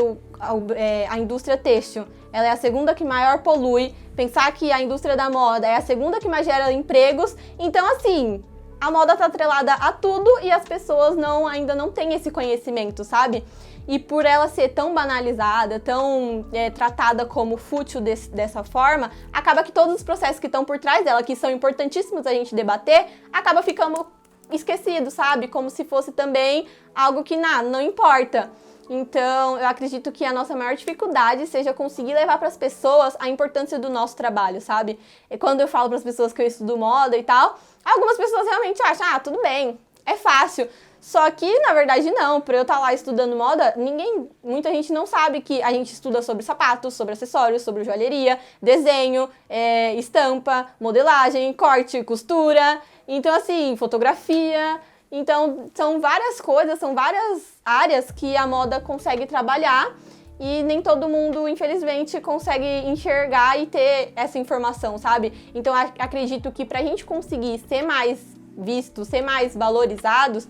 a indústria têxtil, ela é a segunda que maior polui, pensar que a indústria da moda é a segunda que mais gera empregos, então assim, a moda tá atrelada a tudo e as pessoas ainda não têm esse conhecimento, sabe? E por ela ser tão banalizada, tão tratada como fútil dessa forma, acaba que todos os processos que estão por trás dela, que são importantíssimos a gente debater, acaba ficando esquecido, sabe? Como se fosse também algo que não importa. Então, eu acredito que a nossa maior dificuldade seja conseguir levar para as pessoas a importância do nosso trabalho, sabe? E quando eu falo para as pessoas que eu estudo moda e tal, algumas pessoas realmente acham, tudo bem, é fácil. Só que, na verdade, não. Para eu estar lá estudando moda, muita gente não sabe que a gente estuda sobre sapatos, sobre acessórios, sobre joalheria, desenho, estampa, modelagem, corte, costura. Então, assim, fotografia. Então, são várias coisas, são várias áreas que a moda consegue trabalhar e nem todo mundo, infelizmente, consegue enxergar e ter essa informação, sabe? Então, acredito que pra gente conseguir ser mais vistos, ser mais valorizados,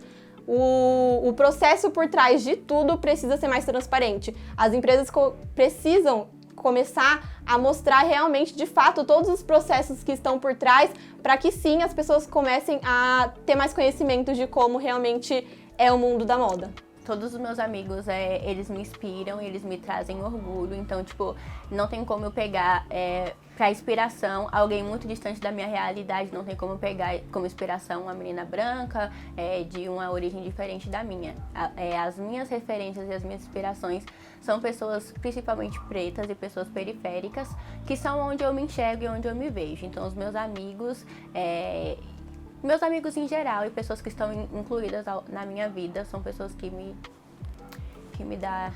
o processo por trás de tudo precisa ser mais transparente. As empresas precisam começar a mostrar realmente, de fato, todos os processos que estão por trás, para que sim, as pessoas comecem a ter mais conhecimento de como realmente é o mundo da moda. Todos os meus amigos, eles me inspiram, eles me trazem orgulho, então, tipo, não tem como eu pegar pra inspiração alguém muito distante da minha realidade, não tem como eu pegar como inspiração uma menina branca de uma origem diferente da minha. As minhas referências e as minhas inspirações são pessoas principalmente pretas e pessoas periféricas, que são onde eu me enxergo e onde eu me vejo. Então, os meus amigos em geral e pessoas que estão incluídas na minha vida são pessoas que me dá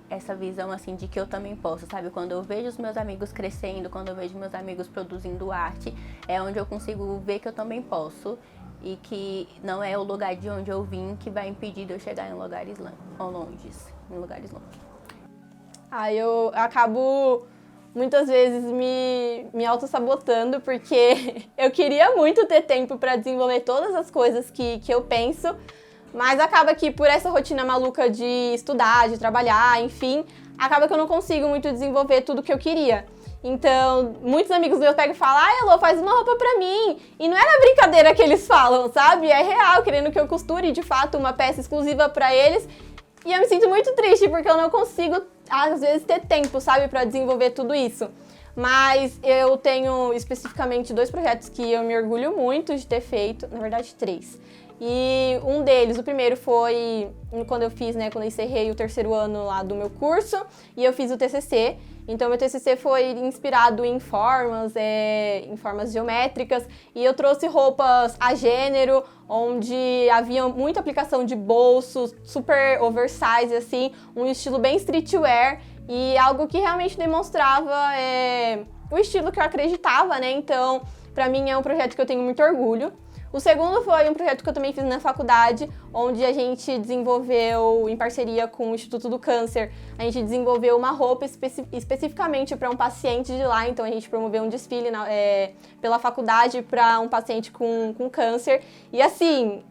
essa visão assim de que eu também posso, sabe? Quando eu vejo os meus amigos crescendo, quando eu vejo meus amigos produzindo arte, é onde eu consigo ver que eu também posso e que não é o lugar de onde eu vim que vai impedir de eu chegar em lugares longes. Eu acabo muitas vezes me auto-sabotando, porque eu queria muito ter tempo para desenvolver todas as coisas que eu penso, mas acaba que por essa rotina maluca de estudar, de trabalhar, enfim, acaba que eu não consigo muito desenvolver tudo que eu queria. Então, muitos amigos meus pegam e falam, Elô, faz uma roupa pra mim. E não é na brincadeira que eles falam, sabe? É real, querendo que eu costure, de fato, uma peça exclusiva pra eles. E eu me sinto muito triste, porque eu não consigo, às vezes, ter tempo, sabe, pra desenvolver tudo isso. Mas eu tenho especificamente 2 projetos que eu me orgulho muito de ter feito, na verdade 3. E um deles, o primeiro foi quando eu fiz, quando eu encerrei o 3º ano lá do meu curso, e eu fiz o TCC. Então, meu TCC foi inspirado em formas geométricas, e eu trouxe roupas a gênero, onde havia muita aplicação de bolsos, super oversize, assim, um estilo bem streetwear, e algo que realmente demonstrava o estilo que eu acreditava, né? Então, pra mim é um projeto que eu tenho muito orgulho. O segundo foi um projeto que eu também fiz na faculdade, onde a gente desenvolveu, em parceria com o Instituto do Câncer, a gente desenvolveu uma roupa especificamente para um paciente de lá. Então a gente promoveu um desfile pela faculdade para um paciente com câncer. E assim,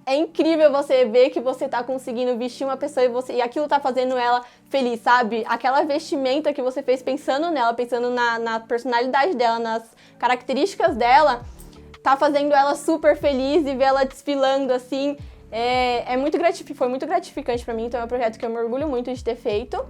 é incrível você ver que você tá conseguindo vestir uma pessoa e aquilo tá fazendo ela feliz, sabe? Aquela vestimenta que você fez pensando nela, pensando na personalidade dela, nas características dela, tá fazendo ela super feliz, e ver ela desfilando assim, foi muito gratificante pra mim. Então é um projeto que eu me orgulho muito de ter feito.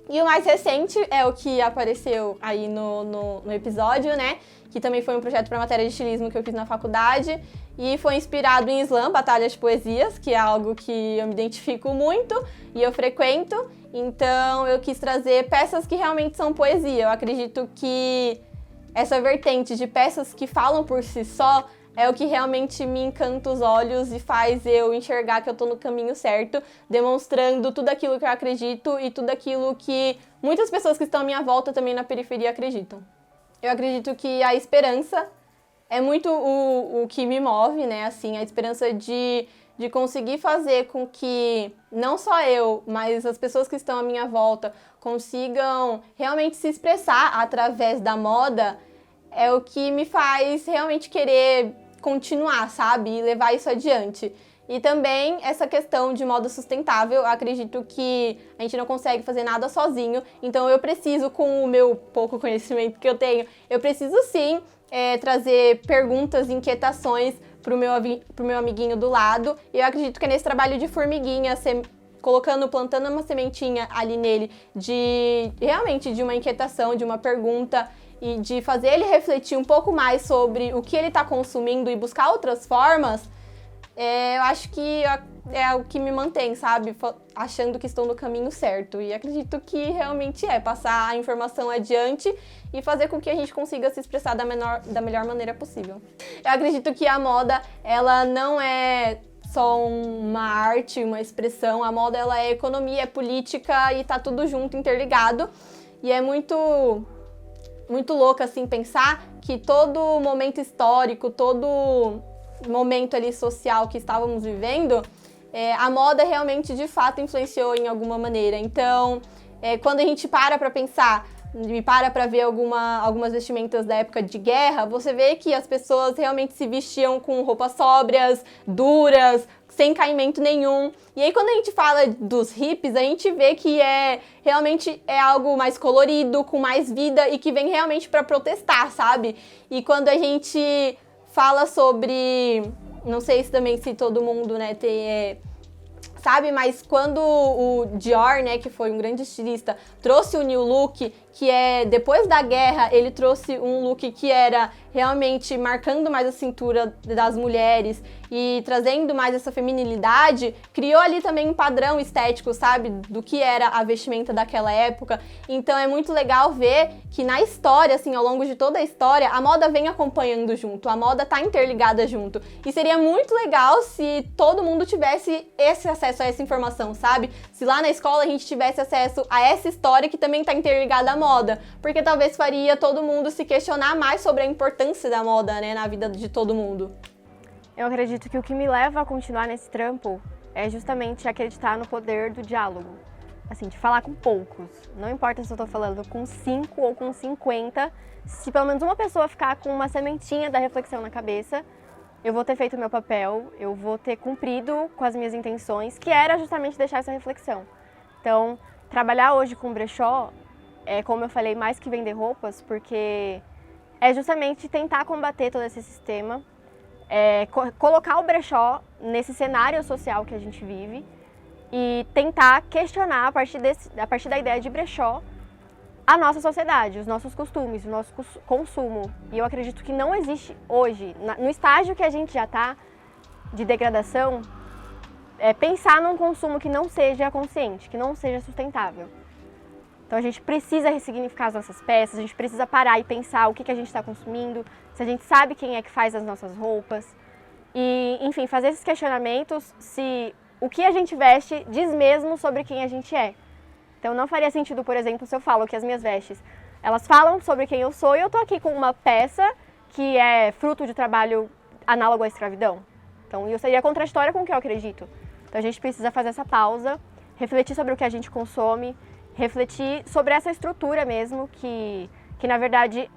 E o mais recente é o que apareceu aí no episódio, né? Que também foi um projeto para matéria de estilismo que eu fiz na faculdade, e foi inspirado em slam, batalha de poesias, que é algo que eu me identifico muito e eu frequento. Então eu quis trazer peças que realmente são poesia. Eu acredito que essa vertente de peças que falam por si só é o que realmente me encanta os olhos e faz eu enxergar que eu tô no caminho certo, demonstrando tudo aquilo que eu acredito e tudo aquilo que muitas pessoas que estão à minha volta também na periferia acreditam. Eu acredito que a esperança é muito o que me move, né? Assim, a esperança de conseguir fazer com que não só eu, mas as pessoas que estão à minha volta consigam realmente se expressar através da moda, é o que me faz realmente querer continuar, sabe? E levar isso adiante. E também essa questão de moda sustentável, eu acredito que a gente não consegue fazer nada sozinho, então eu preciso, com o meu pouco conhecimento que eu tenho, eu preciso sim trazer perguntas, inquietações pro meu amiguinho do lado. E eu acredito que é nesse trabalho de formiguinha, plantando uma sementinha ali nele, realmente de uma inquietação, de uma pergunta, e de fazer ele refletir um pouco mais sobre o que ele está consumindo e buscar outras formas, eu acho que é o que me mantém, sabe? Achando que estou no caminho certo. E acredito que realmente passar a informação adiante e fazer com que a gente consiga se expressar da melhor maneira possível. Eu acredito que a moda, ela não é só uma arte, uma expressão. A moda, ela é economia, é política e tá tudo junto, interligado. E é muito louco, assim, pensar que todo momento histórico, todo momento ali social que estávamos vivendo, a moda realmente, de fato, influenciou em alguma maneira. Então, quando a gente para pensar e para ver algumas vestimentas da época de guerra, você vê que as pessoas realmente se vestiam com roupas sóbrias, duras, sem caimento nenhum. E aí, quando a gente fala dos hippies, a gente vê que realmente é algo mais colorido, com mais vida e que vem realmente para protestar, sabe? E quando a gente fala sobre, não sei se todo mundo, né, sabe, mas quando o Dior, né, que foi um grande estilista, trouxe o New Look, que depois da guerra, ele trouxe um look que era realmente marcando mais a cintura das mulheres e trazendo mais essa feminilidade, criou ali também um padrão estético, sabe, do que era a vestimenta daquela época. Então é muito legal ver que na história, assim, ao longo de toda a história, a moda vem acompanhando junto, a moda tá interligada junto. E seria muito legal se todo mundo tivesse esse acesso a essa informação, sabe? Se lá na escola a gente tivesse acesso a essa história que também tá interligada à moda, porque talvez faria todo mundo se questionar mais sobre a importância da moda, né, na vida de todo mundo. Eu acredito que o que me leva a continuar nesse trampo é justamente acreditar no poder do diálogo. Assim, de falar com poucos. Não importa se eu tô falando com 5 ou com 50, se pelo menos uma pessoa ficar com uma sementinha da reflexão na cabeça, eu vou ter feito o meu papel, eu vou ter cumprido com as minhas intenções, que era justamente deixar essa reflexão. Então, trabalhar hoje com brechó é, como eu falei, mais que vender roupas, porque é justamente tentar combater todo esse sistema, colocar o brechó nesse cenário social que a gente vive e tentar questionar, a partir da ideia de brechó, a nossa sociedade, os nossos costumes, o nosso consumo. E eu acredito que não existe hoje, no estágio que a gente já está, de degradação, pensar num consumo que não seja consciente, que não seja sustentável. Então a gente precisa ressignificar as nossas peças, a gente precisa parar e pensar o que a gente está consumindo, se a gente sabe quem é que faz as nossas roupas. E, enfim, fazer esses questionamentos se o que a gente veste diz mesmo sobre quem a gente é. Então não faria sentido, por exemplo, se eu falo que as minhas vestes, elas falam sobre quem eu sou e eu tô aqui com uma peça que é fruto de trabalho análogo à escravidão. Então eu seria contraditória com o que eu acredito. Então a gente precisa fazer essa pausa, refletir sobre o que a gente consome, refletir sobre essa estrutura mesmo, que na verdade,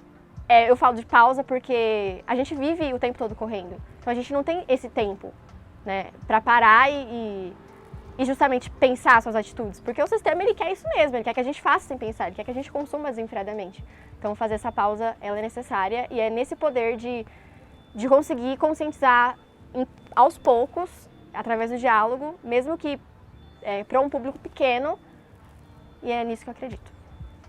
eu falo de pausa porque a gente vive o tempo todo correndo. Então a gente não tem esse tempo, né, para parar e justamente pensar suas atitudes, porque o sistema ele quer isso mesmo, ele quer que a gente faça sem pensar, ele quer que a gente consuma desenfreadamente. Então fazer essa pausa, ela é necessária e é nesse poder de conseguir conscientizar aos poucos, através do diálogo, mesmo que para um público pequeno, e é nisso que eu acredito.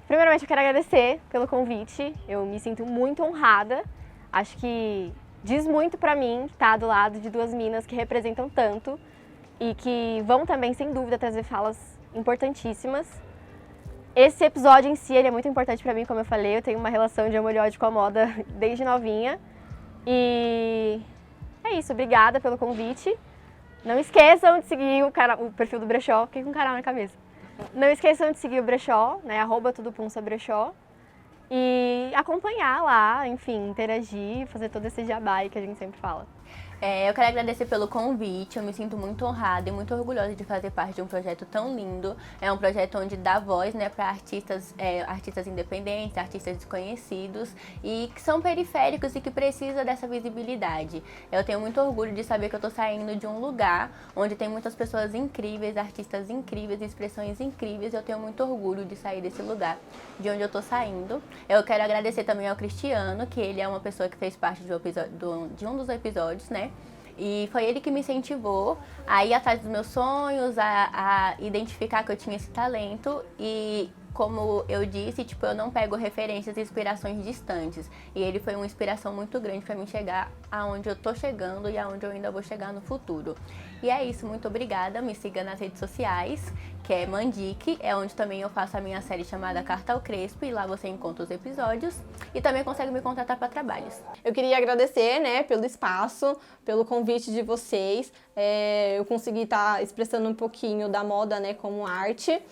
Primeiramente eu quero agradecer pelo convite, eu me sinto muito honrada, acho que diz muito para mim estar do lado de duas minas que representam tanto, e que vão também, sem dúvida, trazer falas importantíssimas. Esse episódio em si ele é muito importante para mim, como eu falei, eu tenho uma relação de amor e ódio com a moda desde novinha. E é isso, obrigada pelo convite. Não esqueçam de seguir o perfil do Brechó, fiquei com um canal na cabeça. Não esqueçam de seguir o Brechó, né, @tudopunsabrechó. E acompanhar lá, enfim, interagir, fazer todo esse jabá que a gente sempre fala. Eu quero agradecer pelo convite, eu me sinto muito honrada e muito orgulhosa de fazer parte de um projeto tão lindo. É um projeto onde dá voz, né, para artistas independentes, artistas desconhecidos e que são periféricos e que precisam dessa visibilidade. Eu tenho muito orgulho de saber que eu estou saindo de um lugar onde tem muitas pessoas incríveis, artistas incríveis, expressões incríveis. Eu tenho muito orgulho de sair desse lugar, de onde eu estou saindo. Eu quero agradecer também ao Cristiano, que ele é uma pessoa que fez parte de um dos episódios, né? E foi ele que me incentivou a ir atrás dos meus sonhos, a identificar que eu tinha esse talento e como eu disse, tipo, eu não pego referências e inspirações distantes. E ele foi uma inspiração muito grande para mim chegar aonde eu tô chegando e aonde eu ainda vou chegar no futuro. E é isso, muito obrigada. Me siga nas redes sociais, que é Mandique, é onde também eu faço a minha série chamada Carta ao Crespo, e lá você encontra os episódios e também consegue me contratar para trabalhos. Eu queria agradecer, né, pelo espaço, pelo convite de vocês. Eu consegui estar expressando um pouquinho da moda, né, como arte.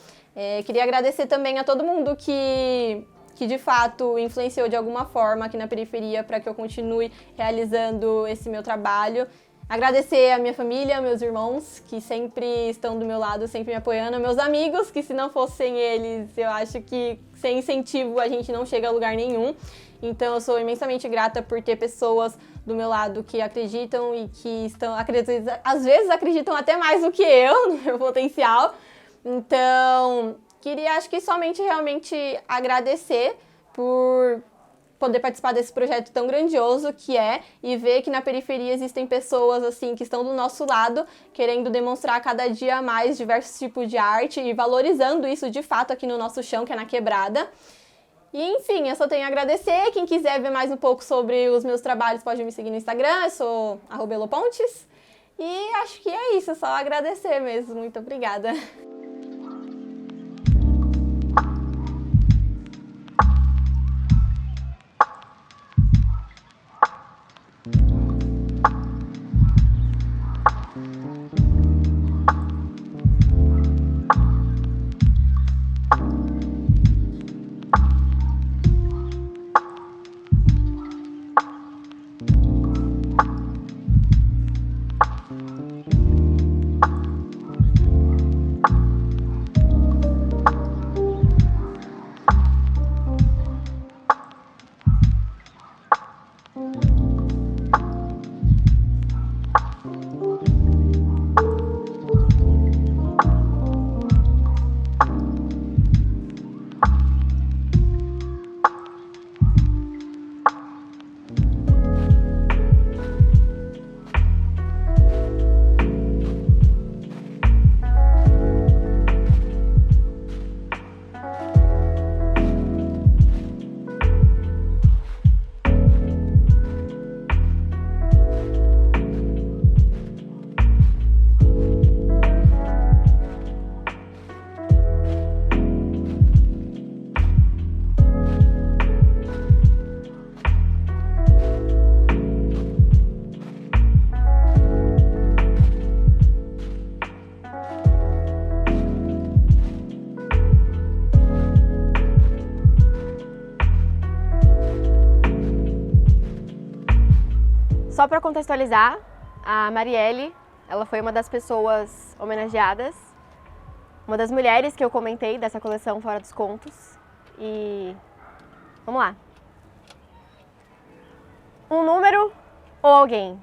Queria agradecer também a todo mundo que de fato influenciou de alguma forma aqui na periferia para que eu continue realizando esse meu trabalho. Agradecer a minha família, meus irmãos, que sempre estão do meu lado, sempre me apoiando, meus amigos, que se não fossem eles, eu acho que sem incentivo a gente não chega a lugar nenhum. Então eu sou imensamente grata por ter pessoas do meu lado que acreditam e que às vezes acreditam até mais do que eu no meu potencial. Então, queria, acho que somente realmente agradecer por poder participar desse projeto tão grandioso que é, e ver que na periferia existem pessoas assim que estão do nosso lado, querendo demonstrar cada dia mais diversos tipos de arte e valorizando isso de fato aqui no nosso chão, que é na Quebrada. E enfim, eu só tenho a agradecer. Quem quiser ver mais um pouco sobre os meus trabalhos pode me seguir no Instagram, eu sou @elopontes. E acho que é isso, só agradecer mesmo. Muito obrigada. Só para contextualizar, a Marielle, ela foi uma das pessoas homenageadas, uma das mulheres que eu comentei dessa coleção Fora dos Contos. E vamos lá. Um número ou alguém?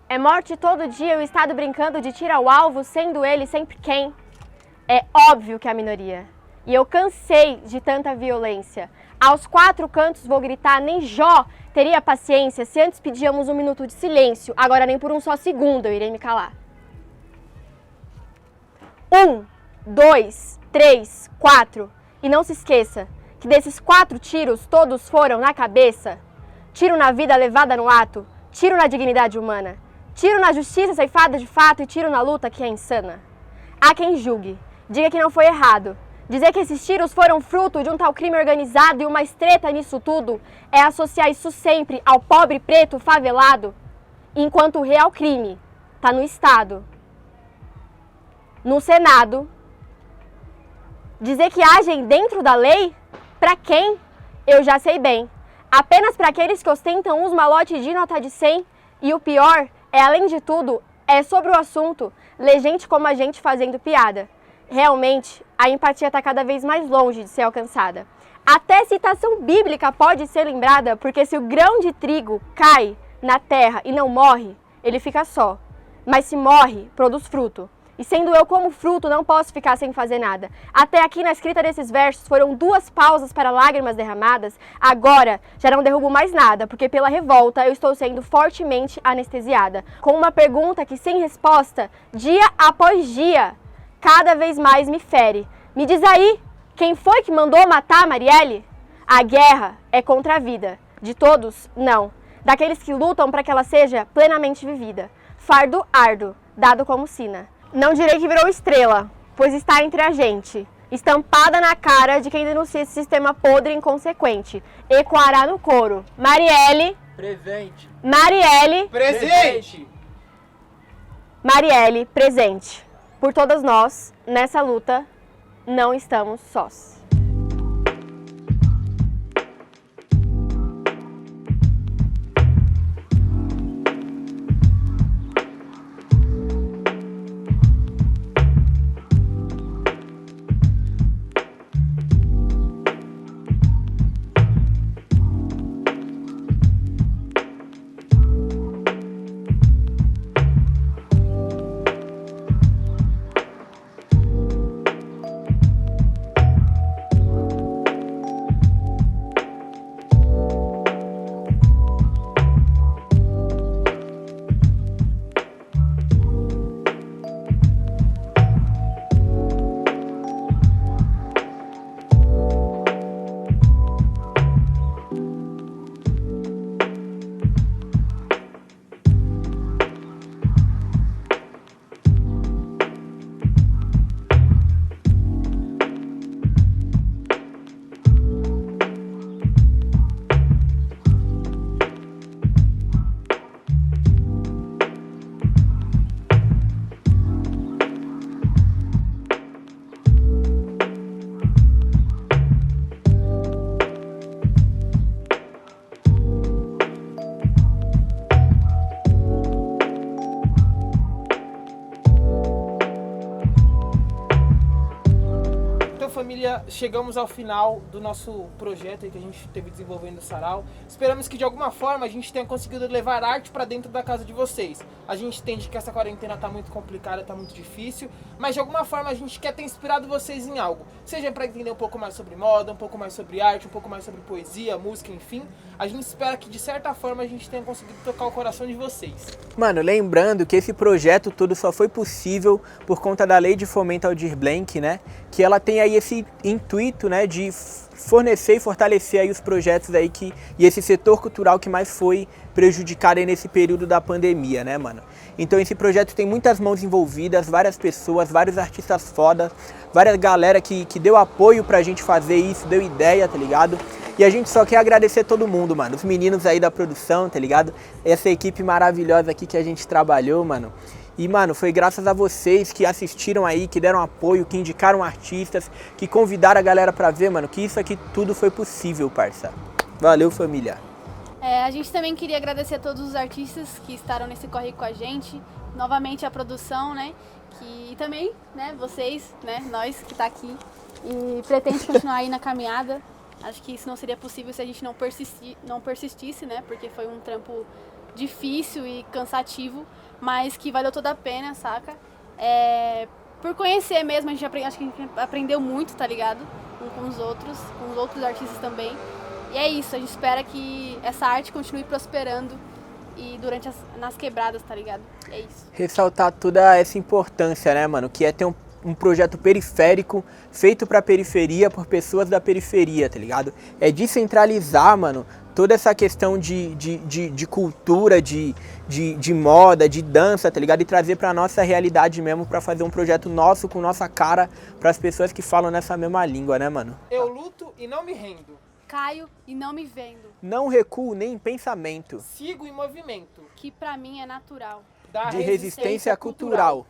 É morte todo dia o Estado brincando de tiro ao alvo, sendo ele sempre quem? É óbvio que é a minoria. E eu cansei de tanta violência. Aos quatro cantos vou gritar, nem Jó teria paciência se antes pedíamos 1 minuto de silêncio, agora nem por um só segundo eu irei me calar. 1, 2, 3, 4. E não se esqueça que desses 4 tiros todos foram na cabeça. Tiro na vida levada no ato, tiro na dignidade humana, tiro na justiça ceifada de fato e tiro na luta que é insana. Há quem julgue, diga que não foi errado. Dizer que esses tiros foram fruto de um tal crime organizado e uma estreita nisso tudo é associar isso sempre ao pobre preto favelado, enquanto o real crime está no Estado, no Senado. Dizer que agem dentro da lei, para quem? Eu já sei bem. Apenas para aqueles que ostentam uns malotes de nota de 100 e o pior é, além de tudo, é sobre o assunto, ler gente como a gente fazendo piada. Realmente, a empatia está cada vez mais longe de ser alcançada. Até citação bíblica pode ser lembrada, porque se o grão de trigo cai na terra e não morre, ele fica só. Mas se morre, produz fruto. E sendo eu como fruto, não posso ficar sem fazer nada. Até aqui na escrita desses versos foram 2 pausas para lágrimas derramadas. Agora já não derrubo mais nada, porque pela revolta eu estou sendo fortemente anestesiada. Com uma pergunta que sem resposta, dia após dia, cada vez mais me fere. Me diz aí, Quem foi que mandou matar a Marielle? A guerra é contra a vida. De todos, não. Daqueles que lutam para que ela seja plenamente vivida. Fardo árduo, dado como sina. Não direi que virou estrela, pois está entre a gente. Estampada na cara de quem denuncia esse sistema podre e inconsequente. Ecoará no coro. Marielle. Presente. Marielle. Presente! Marielle, presente. Por todas nós, nessa luta, não estamos sós. Família, chegamos ao final do nosso projeto aí que a gente teve desenvolvendo o Sarau. Esperamos que de alguma forma a gente tenha conseguido levar arte para dentro da casa de vocês. A gente entende que essa quarentena tá muito complicada, tá muito difícil, mas de alguma forma a gente quer ter inspirado vocês em algo. Seja para entender um pouco mais sobre moda, um pouco mais sobre arte, um pouco mais sobre poesia, música, enfim. A gente espera que de certa forma a gente tenha conseguido tocar o coração de vocês. Mano, lembrando que esse projeto todo só foi possível por conta da Lei de Fomento Aldir Blanc, né? Que ela tem aí esse intuito, né, de fornecer e fortalecer aí os projetos aí e esse setor cultural que mais foi prejudicado aí nesse período da pandemia, né, mano? Então esse projeto tem muitas mãos envolvidas, várias pessoas, vários artistas foda, várias galera que deu apoio pra gente fazer isso, deu ideia, tá ligado? E a gente só quer agradecer todo mundo, mano, os meninos aí da produção, tá ligado? Essa equipe maravilhosa aqui que a gente trabalhou, mano. E, mano, foi graças a vocês que assistiram aí, que deram apoio, que indicaram artistas, que convidaram a galera pra ver, mano, que isso aqui tudo foi possível, parça. Valeu, família. A gente também queria agradecer a todos os artistas que estaram nesse corre com a gente, novamente a produção, né, e também, né, vocês, né, nós que tá aqui e pretende continuar aí na caminhada. Acho que isso não seria possível se a gente não persistisse, né, porque foi um trampo difícil e cansativo, mas que valeu toda a pena, saca? Por conhecer mesmo, acho que a gente aprendeu muito, tá ligado? Com os outros artistas também. E é isso, a gente espera que essa arte continue prosperando e durante nas quebradas, tá ligado? É isso. Ressaltar toda essa importância, né, mano, que é ter um projeto periférico feito pra periferia, por pessoas da periferia, tá ligado? É descentralizar, mano, toda essa questão de cultura, de moda, de dança, tá ligado? E trazer pra nossa realidade mesmo, pra fazer um projeto nosso, com nossa cara, pras pessoas que falam nessa mesma língua, né, mano? Eu luto e não me rendo. Caio e não me vendo. Não recuo nem em pensamento. Sigo em movimento. Que pra mim é natural. Da De resistência cultural.